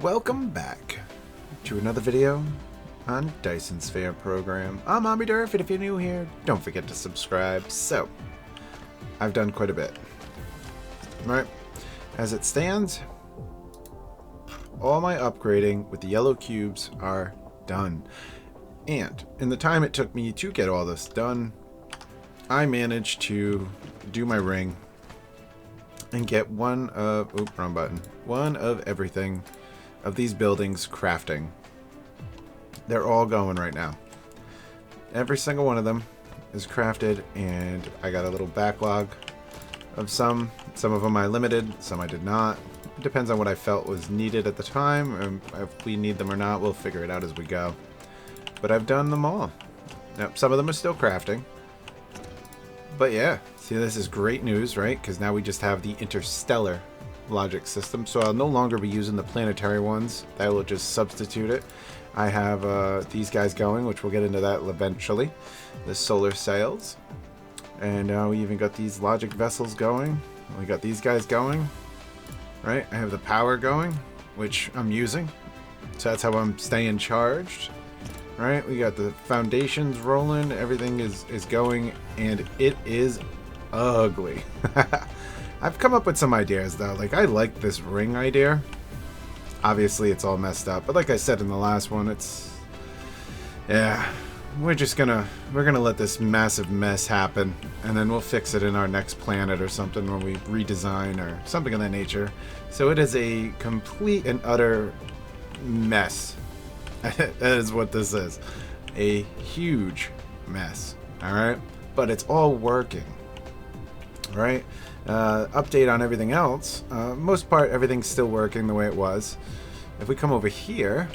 Welcome back to another video on Dyson Sphere Program. I'm Omniderf, and if you're new here, don't forget to subscribe. So, I've done quite a bit. Right, as it stands, all my upgrading with the yellow cubes are done. And in the time it took me to get all this done, I managed to do my ring and get one of, wrong button, one of everything of these buildings crafting. They're all going right now. Every single one of them is crafted, and I got a little backlog of some. Some of them I limited, some I did not. It depends on what I felt was needed at the time, and if we need them or not, we'll figure it out as we go. But I've done them all. Now, some of them are still crafting. But yeah, see, this is great news, right? Because now we just have the interstellar logic system, so I'll no longer be using the planetary ones. That will just substitute it. I have these guys going, which we'll get into that eventually. The solar sails. And now we even got these logic vessels going. We got these guys going. Right? I have the power going, which I'm using. So that's how I'm staying charged. Right? We got the foundations rolling. Everything is going, and it is ugly. I've come up with some ideas, though. Like, I like this ring idea. Obviously, it's all messed up. But like I said in the last one, it's... yeah. We're gonna let this massive mess happen. And then we'll fix it in our next planet or something when we redesign or something of that nature. So it is a complete and utter mess. That is what this is. A huge mess. Alright? But it's all working. Right? Update on everything else. Most part, everything's still working the way it was. If we come over here,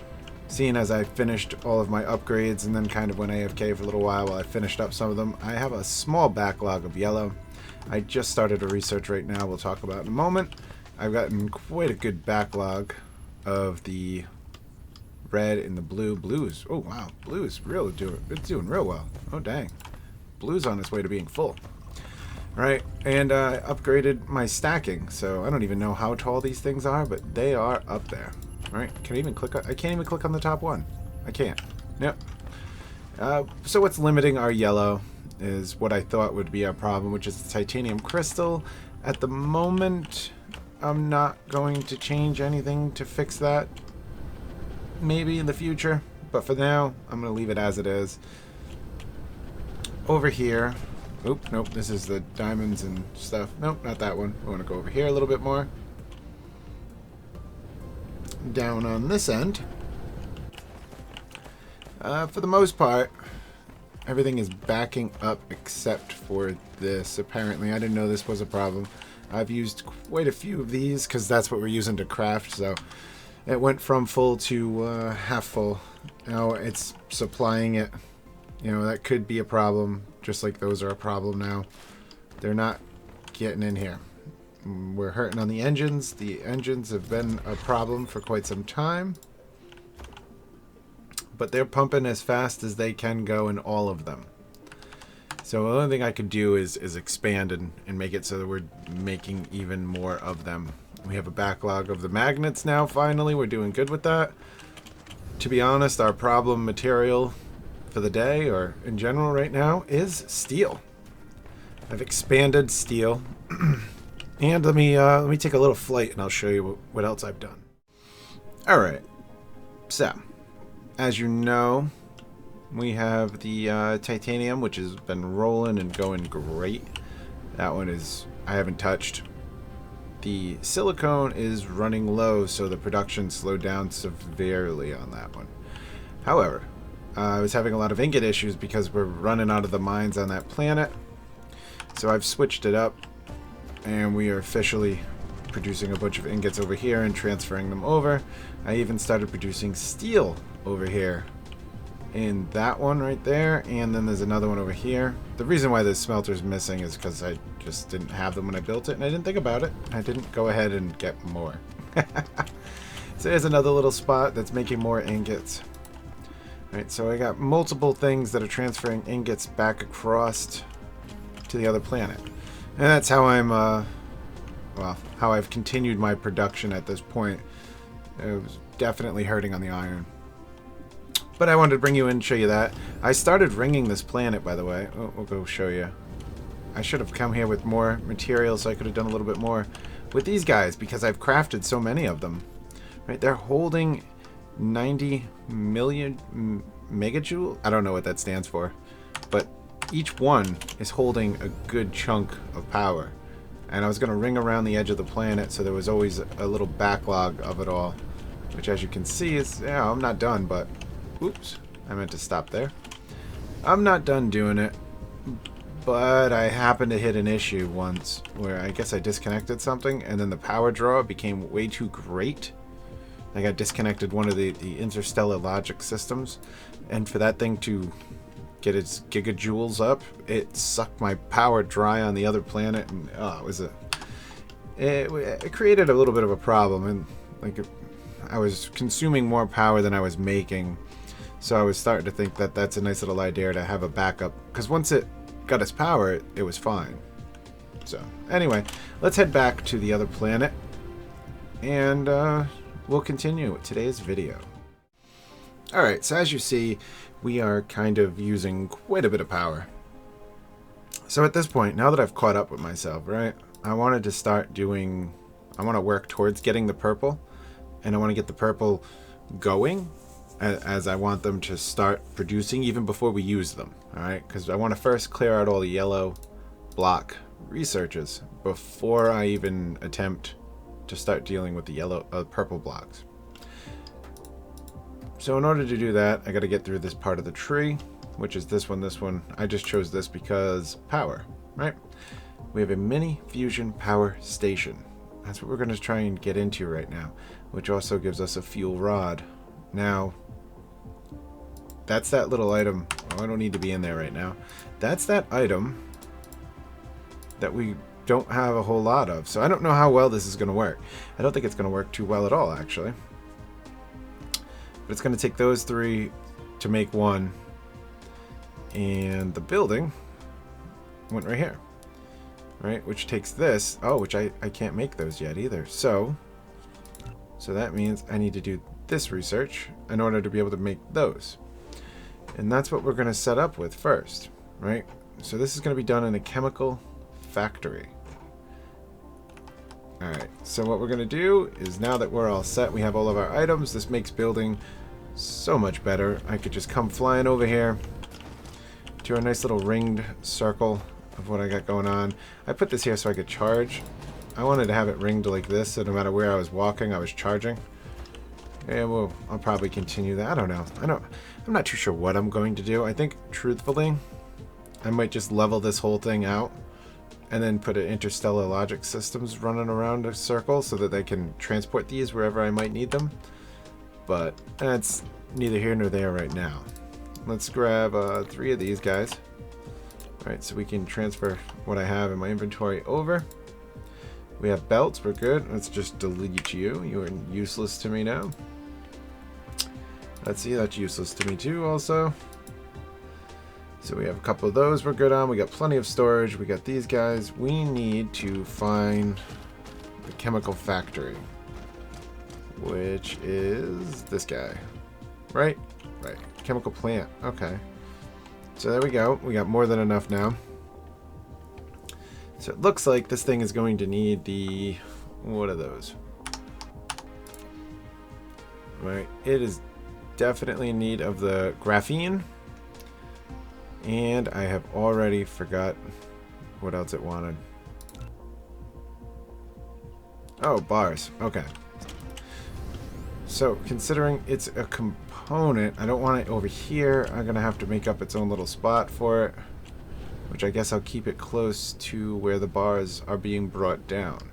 seeing as I finished all of my upgrades and then kind of went AFK for a little while I finished up some of them, I have a small backlog of yellow. I just started a research right now we'll talk about in a moment. I've gotten quite a good backlog of the red and the blue. Blues, oh wow, blue is it's doing real well. Oh dang, blue's on its way to being full. Right, and I upgraded my stacking, so I don't even know how tall these things are, but they are up there. Right, can I even click on, I can't even click on the top one. I can't. Yep. So what's limiting our yellow is what I thought would be our problem, which is the titanium crystal. At the moment, I'm not going to change anything to fix that. Maybe in the future, but for now, I'm going to leave it as it is. Over here, oop, nope, this is the diamonds and stuff. Nope, not that one. I want to go over here a little bit more. Down on this end. For the most part, everything is backing up except for this. Apparently, I didn't know this was a problem. I've used quite a few of these because that's what we're using to craft, so it went from full to half full. Now it's supplying it. You know, that could be a problem, just like those are a problem now. They're not getting in here. We're hurting on the engines. The engines have been a problem for quite some time. But they're pumping as fast as they can go in all of them. So the only thing I could do is expand and make it so that we're making even more of them. We have a backlog of the magnets now, finally. We're doing good with that. To be honest, our problem material for the day, or in general right now, is steel. I've expanded steel. And let me take a little flight and I'll show you what else I've done. Alright. So, as you know, we have the titanium, which has been rolling and going great. That one is, I haven't touched. The silicone is running low, so the production slowed down severely on that one. However, I was having a lot of ingot issues because we're running out of the mines on that planet. So I've switched it up, and we are officially producing a bunch of ingots over here and transferring them over. I even started producing steel over here in that one right there, and then there's another one over here. The reason why this smelter's missing is because I just didn't have them when I built it, and I didn't think about it. I didn't go ahead and get more. So there's another little spot that's making more ingots. Right, so I got multiple things that are transferring ingots back across to the other planet. And that's how I'm, well, how I've continued my production at this point. It was definitely hurting on the iron. But I wanted to bring you in and show you that. I started ringing this planet, by the way. Oh, we'll go show you. I should have come here with more materials so I could have done a little bit more with these guys because I've crafted so many of them. Right? They're holding 90 million megajoule. I don't know what that stands for. But each one is holding a good chunk of power. And I was going to ring around the edge of the planet so there was always a little backlog of it all. Which, as you can see, is, yeah, I'm not done, but... Oops, I meant to stop there. I'm not done doing it, but I happened to hit an issue once where I guess I disconnected something and then the power draw became way too great. I got disconnected one of the interstellar logic systems, and for that thing to get its gigajoules up, it sucked my power dry on the other planet, and it created a little bit of a problem, and like I was consuming more power than I was making. So I was starting to think that that's a nice little idea to have a backup, because once it got its power, it was fine. So anyway, let's head back to the other planet, and we'll continue with today's video. Alright, so as you see, we are kind of using quite a bit of power. So at this point, now that I've caught up with myself, right, I wanted to start doing, I want to work towards getting the purple, and I want to get the purple going, as I want them to start producing even before we use them, alright? Because I want to first clear out all the yellow block researches before I even attempt to start dealing with the purple blocks. So in order to do that, I got to get through this part of the tree, which is this one. I just chose this because power, right? We have a mini fusion power station. That's what we're going to try and get into right now, which also gives us a fuel rod. Now, that's that little item. Oh, I don't need to be in there right now. That's that item that we don't have a whole lot of. So I don't know how well this is going to work. I don't think it's going to work too well at all, actually. But it's going to take those three to make one. And the building went right here. Right? Which takes this. Oh, which I can't make those yet either. So that means I need to do this research in order to be able to make those. And that's what we're going to set up with first, right? So this is going to be done in a chemical factory. Alright, so what we're going to do is, now that we're all set, we have all of our items, this makes building so much better. I could just come flying over here to a nice little ringed circle of what I got going on. I put this here so I could charge. I wanted to have it ringed like this, so no matter where I was walking, I was charging. Yeah, well, I'll probably continue that. I don't know. I'm not too sure what I'm going to do. I think, truthfully, I might just level this whole thing out and then put an interstellar logic systems running around a circle so that they can transport these wherever I might need them. But that's neither here nor there right now. Let's grab 3 of these guys. Alright, so we can transfer what I have in my inventory over. We have belts, we're good. Let's just delete you. You are useless to me now. Let's see, that's useless to me too also. So we have a couple of those we're good on. We got plenty of storage. We got these guys. We need to find the chemical factory, which is this guy. Right? Right. Chemical plant. Okay. So there we go. We got more than enough now. So it looks like this thing is going to need the... What are those? Right. It is definitely in need of the graphene. And I have already forgot what else it wanted. Oh, bars. Okay. So, considering it's a component, I don't want it over here. I'm going to have to make up its own little spot for it. Which I guess I'll keep it close to where the bars are being brought down.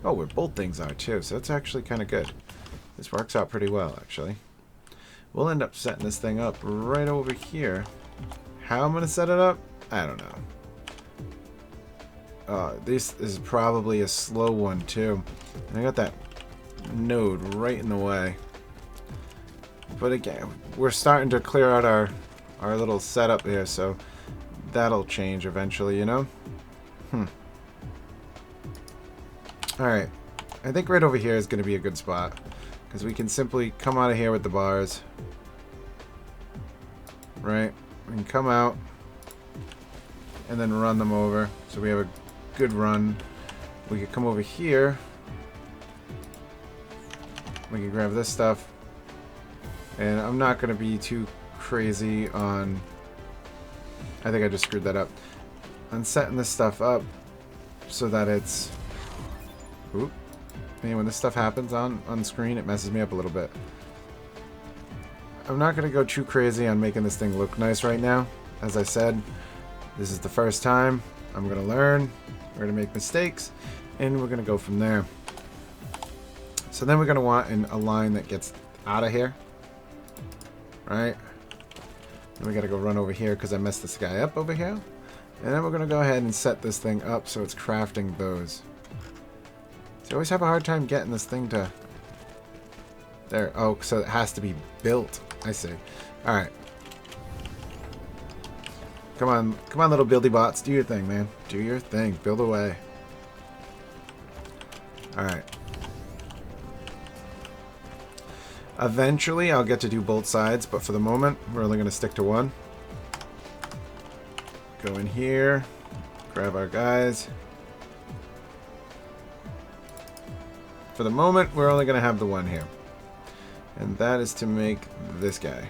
Oh, where both things are too. So that's actually kind of good. This works out pretty well, actually. We'll end up setting this thing up right over here. How I'm going to set it up? I don't know. This is probably a slow one too. And I got that node right in the way. But again, we're starting to clear out our little setup here, so that'll change eventually, you know? Alright. I think right over here is going to be a good spot. is we can simply come out of here with the bars. Right? We can come out and then run them over. So we have a good run. We could come over here. We can grab this stuff. And I'm not going to be too crazy on... I think I just screwed that up. On setting this stuff up so that it's... Oop. And when this stuff happens on screen, it messes me up a little bit. I'm not going to go too crazy on making this thing look nice right now. As I said, this is the first time. I'm going to learn. We're going to make mistakes. And we're going to go from there. So then we're going to want a line that gets out of here. Right? And we got to go run over here because I messed this guy up over here. And then we're going to go ahead and set this thing up so it's crafting those. So I always have a hard time getting this thing to... There. Oh, so it has to be built. I see. Alright. Come on, little buildy bots. Do your thing, man. Do your thing. Build away. Alright. Eventually, I'll get to do both sides, but for the moment, we're only going to stick to one. Go in here. Grab our guys. For the moment, we're only going to have the one here. And that is to make this guy.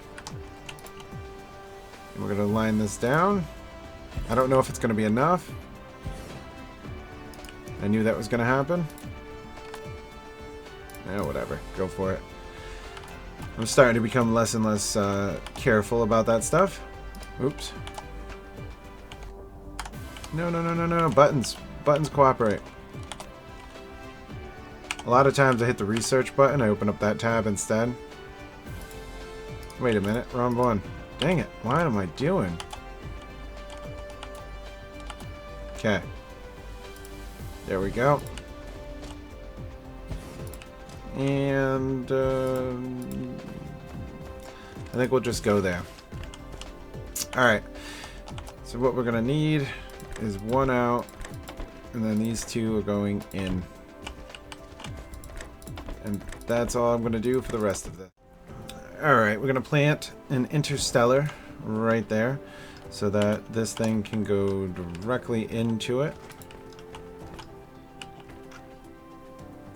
And we're going to line this down. I don't know if it's going to be enough. I knew that was going to happen. Whatever. Go for it. I'm starting to become less and less careful about that stuff. Oops. No, no, no, no, no. Buttons. Buttons cooperate. A lot of times I hit the research button, I open up that tab instead. Wait a minute, wrong one. Dang it, what am I doing? Okay. There we go. And I think we'll just go there. Alright. So what we're going to need is one out, and then these two are going in. And that's all I'm going to do for the rest of this. Alright, we're going to plant an interstellar right there so that this thing can go directly into it.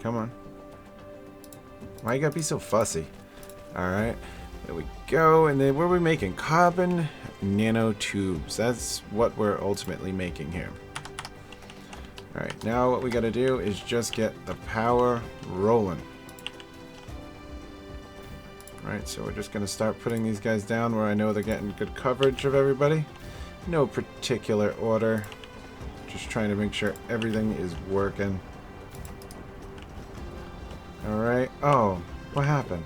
Come on. Why you gotta be so fussy? Alright, there we go. And then what are we making? Carbon nanotubes. That's what we're ultimately making here. Alright, now what we gotta do is just get the power rolling. Alright, so we're just going to start putting these guys down where I know they're getting good coverage of everybody. No particular order. Just trying to make sure everything is working. Alright. Oh, what happened?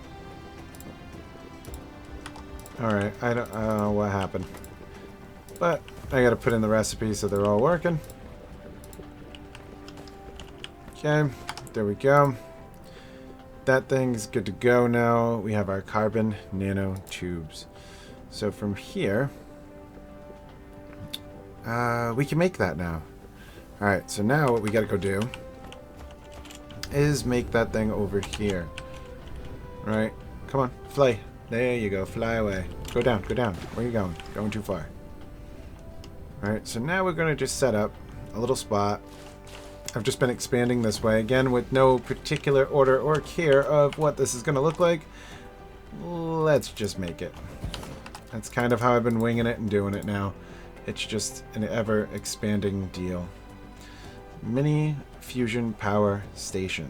Alright, I don't know what happened. But I got to put in the recipe so they're all working. Okay, there we go. That thing's good to go now. We have our carbon nanotubes. So from here, we can make that now. Alright, so now what we gotta go do is make that thing over here. Right? Come on, fly. There you go, fly away. Go down, go down. Where are you going? Going too far. Alright, so now we're gonna just set up a little spot. I've just been expanding this way, again, with no particular order or care of what this is going to look like. Let's just make it. That's kind of how I've been winging it and doing it now. It's just an ever-expanding deal. Mini fusion power station.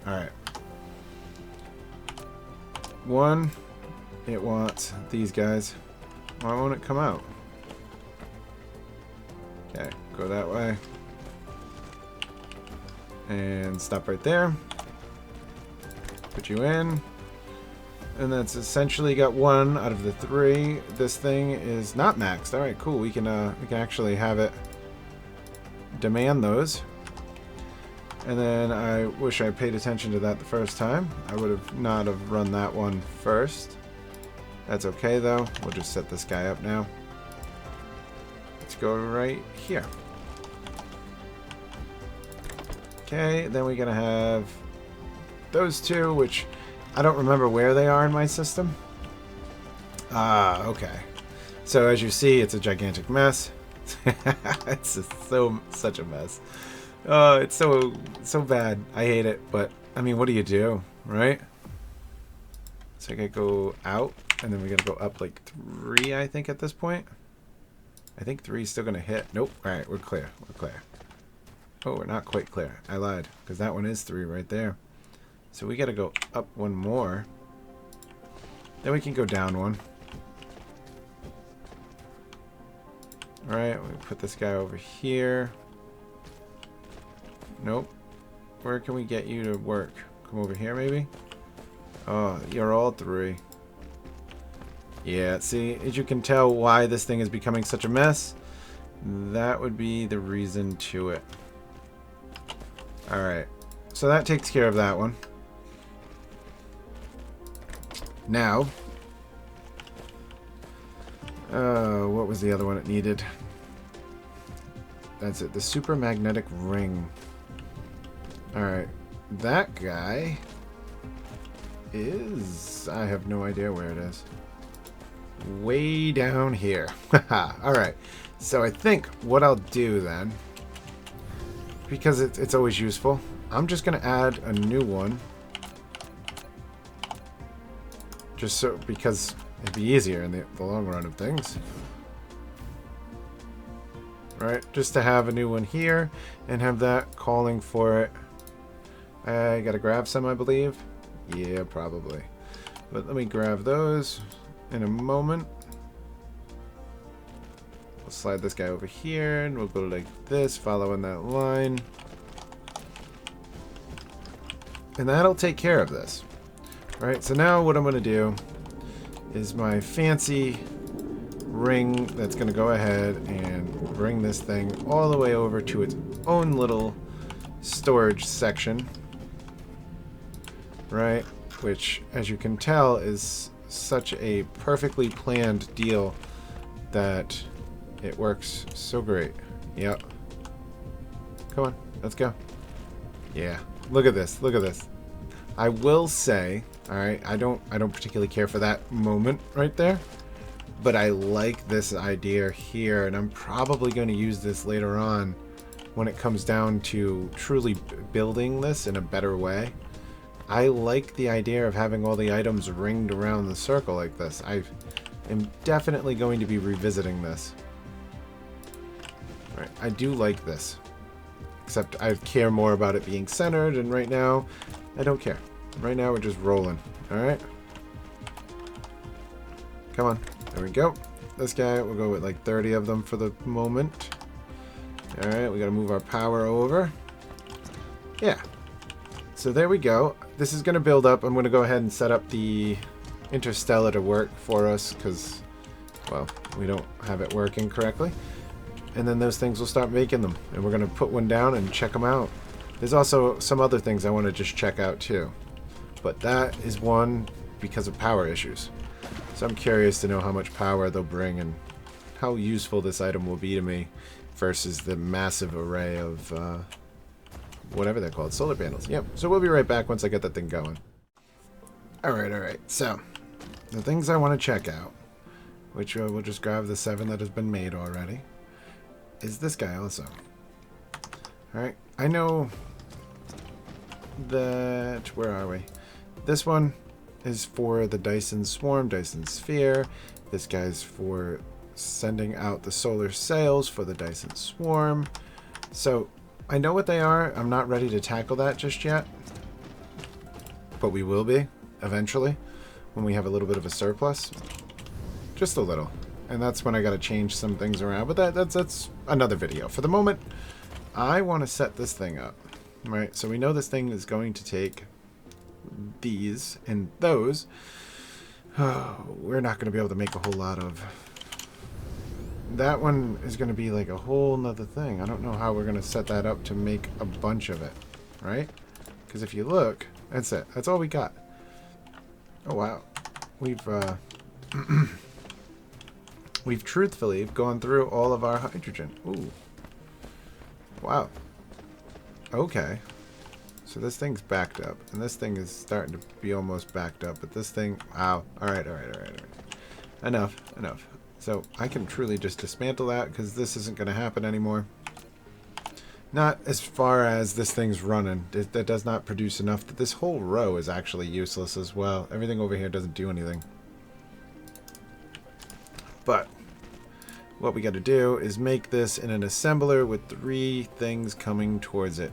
Alright. One, it wants these guys. Why won't it come out? Okay, go that way. And stop right there. Put you in. And that's essentially got one out of the three. This thing is not maxed. Alright, cool. We can actually have it demand those. And then I wish I paid attention to that the first time. I would have not have run that one first. That's okay though. We'll just set this guy up now. Let's go right here. Okay, then we're gonna have those two, which I don't remember where they are in my system. Ah, okay. So as you see, it's a gigantic mess. It's just such a mess. Oh, it's so bad. I hate it, but I mean, what do you do, right? So I gotta go out, and then we gotta go up like 3, I think, at this point. I think 3 is still gonna hit. Nope. All right, we're clear. We're clear. Oh, we're not quite clear. I lied, because that one is 3 right there. So we gotta go up 1 more. Then we can go down 1. All right, we put this guy over here. Nope. Where can we get you to work? Come over here, maybe? Oh, you're all 3. Yeah, see, as you can tell why this thing is becoming such a mess, that would be the reason to it. Alright, so that takes care of that one. Now, what was the other one it needed? That's it, the super magnetic ring. Alright, that guy is... I have no idea where it is. Way down here. Alright, so I think what I'll do then, because it's always useful, I'm just going to add a new one. Just so, because it'd be easier in the long run of things. Right, just to have a new one here and have that calling for it. I gotta grab some, I believe. Yeah, probably. But let me grab those in a moment. We'll slide this guy over here and we'll go like this, following that line. And that'll take care of this. Right, so now what I'm going to do is my fancy ring that's going to go ahead and bring this thing all the way over to its own little storage section. Right, which as you can tell is such a perfectly planned deal that it works so great. Yep. Come on, let's go. Yeah, look at this, look at this. I will say, all right, I don't particularly care for that moment right there, but I like this idea here, and I'm probably going to use this later on when it comes down to truly building this in a better way. I like the idea of having all the items ringed around the circle like this. I am definitely going to be revisiting this. All right, I do like this, except I care more about it being centered, and right now I don't care. Right now we're just rolling. Alright. Come on. There we go. This guy, we'll go with like 30 of them for the moment. Alright, we gotta move our power over. Yeah. So there we go. This is gonna build up. I'm gonna go ahead and set up the interstellar to work for us because, well, we don't have it working correctly. And then those things will start making them. And we're gonna put one down and check them out. There's also some other things I want to just check out too. But that is one because of power issues. So I'm curious to know how much power they'll bring and how useful this item will be to me versus the massive array of whatever they're called, solar panels. Yep, so we'll be right back once I get that thing going. Alright, so the things I want to check out, which we'll just grab the 7 that has been made already, is this guy also. Alright, I know that, where are we? This one is for the Dyson Swarm, Dyson Sphere. This guy's for sending out the solar sails for the Dyson Swarm. So I know what they are. I'm not ready to tackle that just yet, but we will be eventually when we have a little bit of a surplus, just a little. And that's when I got to change some things around, but that's another video. For the moment, I want to set this thing up. Right, so we know this thing is going to take these and those. Oh, we're not going to be able to make a whole lot of. That one is going to be like a whole nother thing. I don't know how we're going to set that up to make a bunch of it, right? Because if you look, that's it. That's all we got. Oh wow, we've truthfully gone through all of our hydrogen. Ooh, wow. Okay. So this thing's backed up, and this thing is starting to be almost backed up, but this thing, wow. Alright. Enough. So I can truly just dismantle that, because this isn't going to happen anymore. Not as far as this thing's running. That does not produce enough. That this whole row is actually useless as well. Everything over here doesn't do anything. But what we got to do is make this in an assembler with 3 things coming towards it.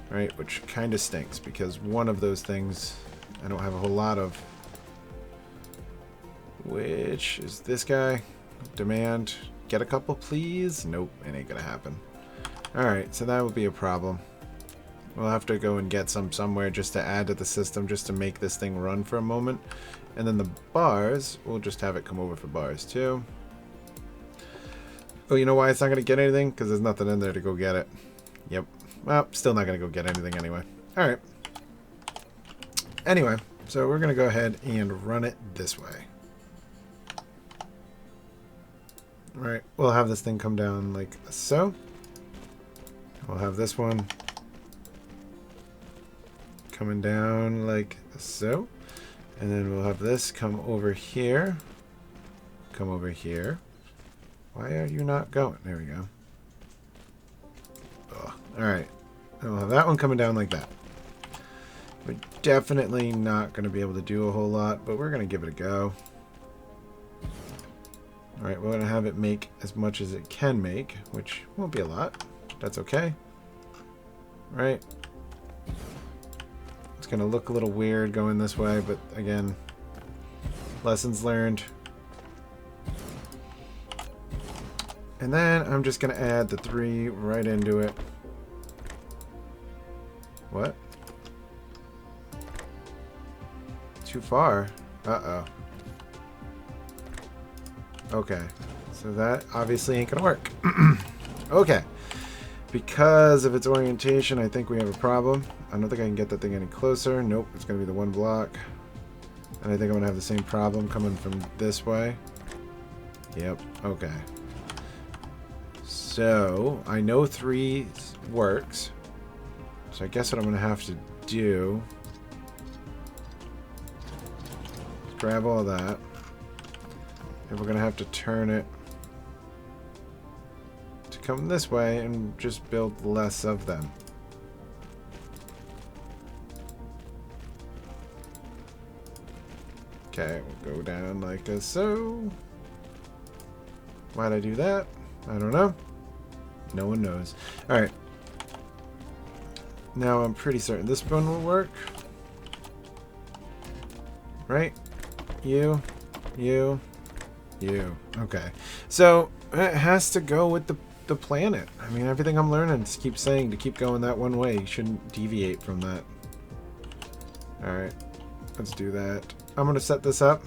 Right, which kind of stinks because one of those things I don't have a whole lot of. Which is this guy. Demand. Get a couple, please? Nope, it ain't gonna happen. Alright, so that would be a problem. We'll have to go and get some somewhere just to add to the system, just to make this thing run for a moment. And then the bars, we'll just have it come over for bars too. Oh, you know why it's not going to get anything? Because there's nothing in there to go get it. Yep. Well, still not going to go get anything anyway. Alright. Anyway, so we're going to go ahead and run it this way. Alright, we'll have this thing come down like so. We'll have this one coming down like so. And then we'll have this come over here. Come over here. Why are you not going? There we go. Oh, alright. And we'll have that one coming down like that. We're definitely not going to be able to do a whole lot, but we're going to give it a go. Alright, we're going to have it make as much as it can make, which won't be a lot. That's okay. Right? It's going to look a little weird going this way, but again, lessons learned. And then I'm just going to add the 3 right into it. What? Too far? Uh-oh. Okay. So that obviously ain't going to work. Okay. Because of its orientation, I think we have a problem. I don't think I can get that thing any closer. Nope, it's going to be the one block. And I think I'm going to have the same problem coming from this way. Yep, okay. So, I know 3 works. So I guess what I'm going to have to do is grab all that. And we're going to have to turn it to come this way and just build less of them. Okay, we'll go down like so. Why'd I do that? I don't know. No one knows. Alright. Now I'm pretty certain this one will work. Right? You. Okay. So, it has to go with the planet. I mean, everything I'm learning just keeps saying to keep going that one way. You shouldn't deviate from that. Alright. Let's do that. I'm going to set this up.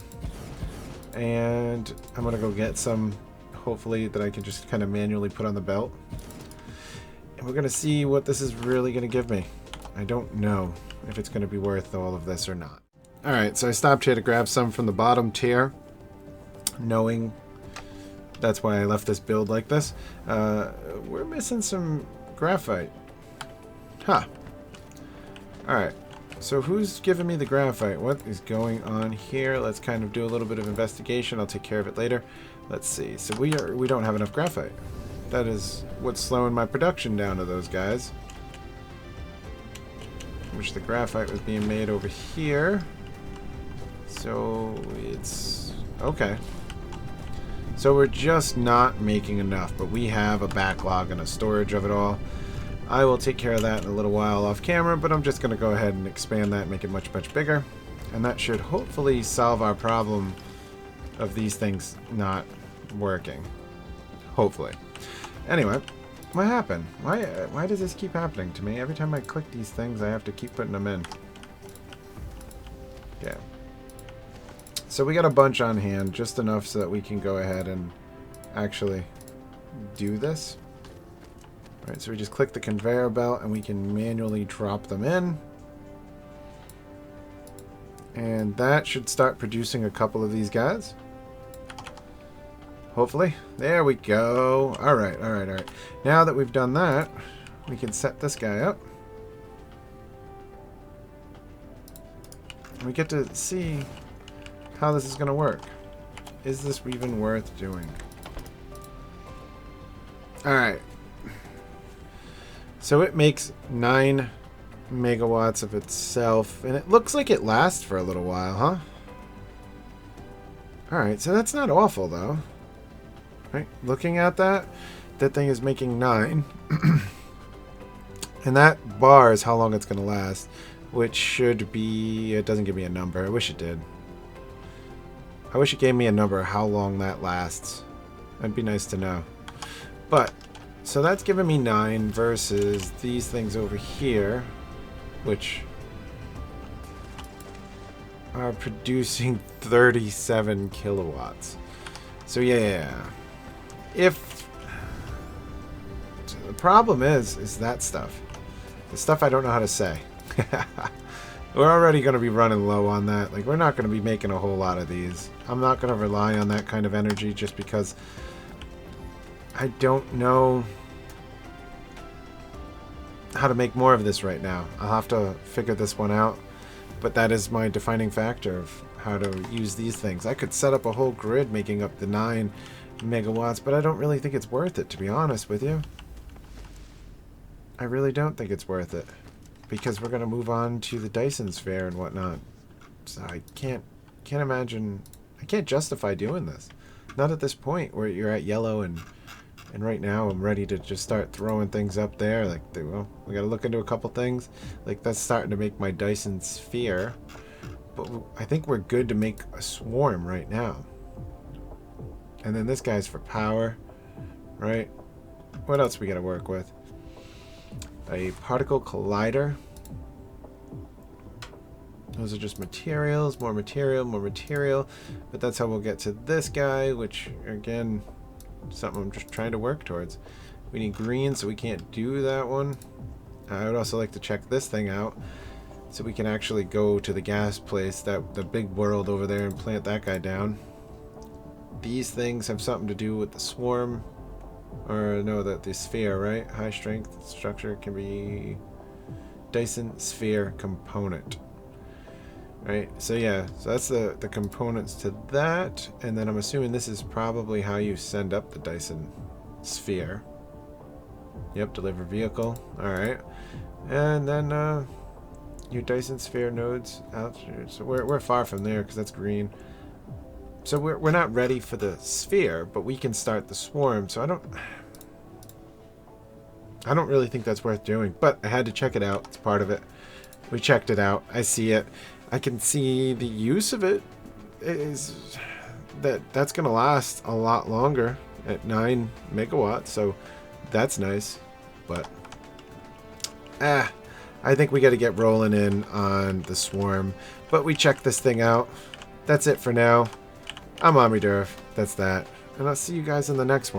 And I'm going to go get some, hopefully, that I can just kind of manually put on the belt. And we're going to see what this is really going to give me. I don't know if it's going to be worth all of this or not. Alright, so I stopped here to grab some from the bottom tier, knowing that's why I left this build like this. We're missing some graphite. Huh. Alright, so who's giving me the graphite? What is going on here? Let's kind of do a little bit of investigation. I'll take care of it later. Let's see. So we don't have enough graphite. That is what's slowing my production down to those guys. Which the graphite was being made over here. So it's okay. So we're just not making enough, but we have a backlog and a storage of it all. I will take care of that in a little while off camera, but I'm just going to go ahead and expand that and make it much, much bigger. And that should hopefully solve our problem of these things not working. Hopefully. Anyway, what happened? Why does this keep happening to me? Every time I click these things, I have to keep putting them in. Yeah. So we got a bunch on hand, just enough so that we can go ahead and actually do this. Alright, so we just click the conveyor belt and we can manually drop them in. And that should start producing a couple of these guys. Hopefully. There we go. Alright. Now that we've done that, we can set this guy up. we get to see how this is going to work. Is this even worth doing? Alright. So it makes 9 megawatts of itself, and it looks like it lasts for a little while, huh? Alright, so that's not awful, though. Right? Looking at that, that thing is making 9. And that bar is how long it's going to last, which should be... It doesn't give me a number. I wish it did. I wish it gave me a number of how long that lasts. That'd be nice to know. But, so that's giving me 9 versus these things over here, which are producing 37 kilowatts. So yeah. If... So the problem is that stuff. The stuff I don't know how to say. We're already going to be running low on that. Like, we're not going to be making a whole lot of these. I'm not going to rely on that kind of energy just because I don't know how to make more of this right now. I'll have to figure this one out. But that is my defining factor of how to use these things. I could set up a whole grid making up the 9 megawatts, but I don't really think it's worth it, to be honest with you. I really don't think it's worth it. Because we're going to move on to the Dyson Sphere and whatnot. So I can't imagine... I can't justify doing this. Not at this point where you're at yellow and right now I'm ready to just start throwing things up there. Like, well, we got to look into a couple things. Like, that's starting to make my Dyson Sphere. But I think we're good to make a swarm right now. And then this guy's for power. Right? What else we got to work with? A particle collider. Those are just materials, more material, more material. But that's how we'll get to this guy, which, again, something I'm just trying to work towards. We need green, so we can't do that one. I would also like to check this thing out, so we can actually go to the gas place, the big world over there, and plant that guy down. These things have something to do with the swarm. Or no, the sphere, right? High strength structure can be Dyson Sphere component. Right? So yeah, so that's the components to that. And then I'm assuming this is probably how you send up the Dyson Sphere. Yep, deliver vehicle. Alright. And then your Dyson Sphere nodes out here. So we're far from there because that's green. So we're not ready for the sphere, but we can start the swarm. So I don't really think that's worth doing, but I had to check it out. It's part of it. We checked it out. I see it. I can see the use of it is that's going to last a lot longer at 9 megawatts. So that's nice, but I think we got to get rolling in on the swarm, but we checked this thing out. That's it for now. I'm Omniderf. That's that. And I'll see you guys in the next one.